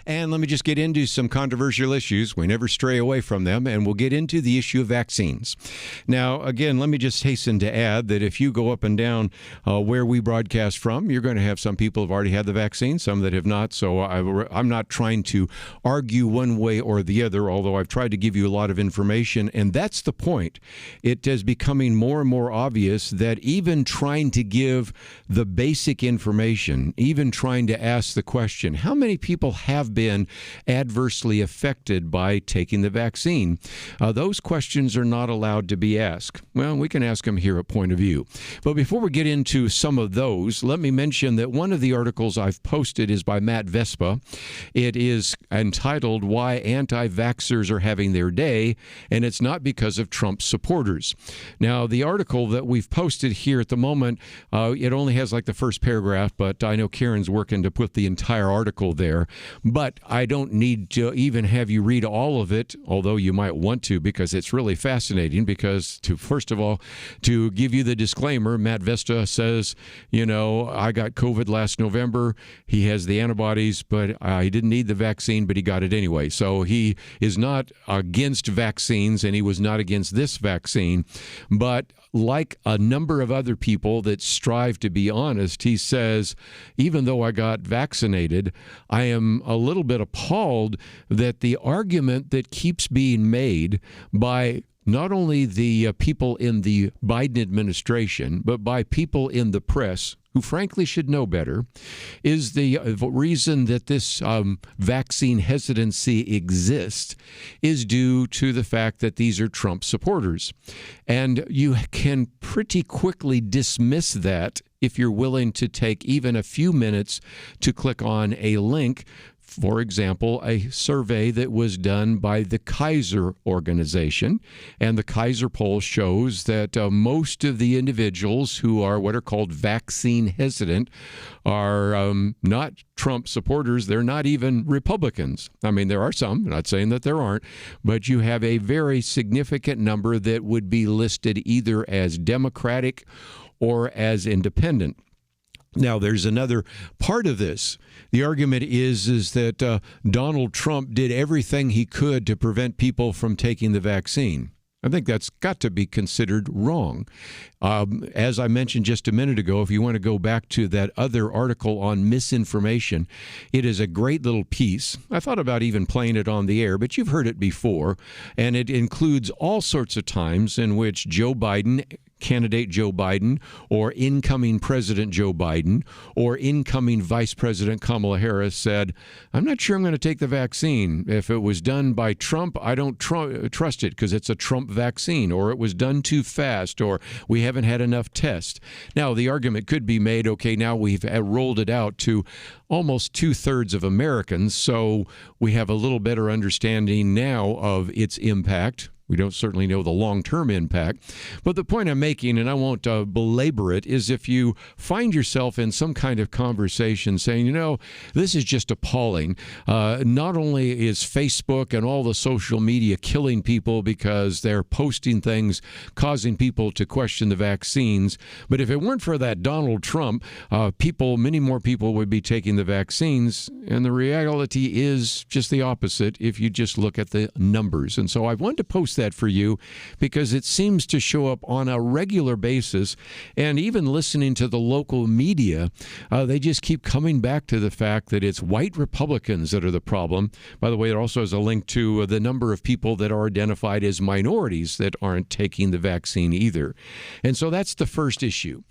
And let me just get into some controversial issues. We never stray away from them, and we'll get into the issue of vaccines. Now, again, let me just hasten to add that if you go up and down where we broadcast from, you're going to have some people who have already had the vaccine, some that have not. So I'm not trying to argue one way or the other, although I've tried to give you a lot of information, and that's the point. It is becoming more and more obvious that even trying to give the basic information, even trying to ask the question, how many people have been adversely affected by taking the vaccine? Those questions are not allowed to be asked. Well, we can ask them here at Point of View. But before we get into some of those, let me mention that one of the articles I've posted is by Matt Vespa. It is entitled, Why Anti-Vaxxers Are Having Their Day, and it's not because of Trump supporters. Now, the article that we've posted here at the moment, it only has like the first paragraph, but I know Karen's working to put the entire article there. But I don't need to even have you read all of it, although you might want to, because it's really fascinating. Because first of all, to give you the disclaimer, Matt Vesta says, I got COVID last November. He has the antibodies, but I didn't need the vaccine, but he got it anyway. So he is not against vaccines, and he was not against this vaccine. But like a number of other people that strive to be honest, he says, even though I got vaccinated, I am a little bit appalled that the argument that keeps being made by not only the people in the Biden administration, but by people in the press, who frankly should know better, is the reason that this vaccine hesitancy exists is due to the fact that these are Trump supporters. And you can pretty quickly dismiss that if you're willing to take even a few minutes to click on a link. For example, a survey that was done by the Kaiser organization, and the Kaiser poll shows that most of the individuals who are what are called vaccine hesitant are not Trump supporters. They're not even Republicans. I mean, there are some, I'm not saying that there aren't, but you have a very significant number that would be listed either as Democratic or as independent. Now, there's another part of this. The argument is that Donald Trump did everything he could to prevent people from taking the vaccine. I think that's got to be considered wrong. As I mentioned just a minute ago, if you want to go back to that other article on misinformation, it is a great little piece. I thought about even playing it on the air, but you've heard it before, and it includes all sorts of times in which candidate Joe Biden, or incoming President Joe Biden, or incoming Vice President Kamala Harris said, I'm not sure I'm going to take the vaccine. If it was done by Trump, I don't trust it because it's a Trump vaccine, or it was done too fast, or we haven't had enough tests. Now, the argument could be made, okay, now we've rolled it out to almost 2/3 of Americans, so we have a little better understanding now of its impact. We don't certainly know the long-term impact. But the point I'm making, and I won't belabor it, is if you find yourself in some kind of conversation saying, this is just appalling. Not only is Facebook and all the social media killing people because they're posting things causing people to question the vaccines, but if it weren't for that Donald Trump, many more people would be taking the vaccines. And the reality is just the opposite if you just look at the numbers. And so I wanted to post that for you because it seems to show up on a regular basis, and even listening to the local media, they just keep coming back to the fact that it's white Republicans that are the problem. By the way, it also has a link to the number of people that are identified as minorities that aren't taking the vaccine either. And so that's the first issue.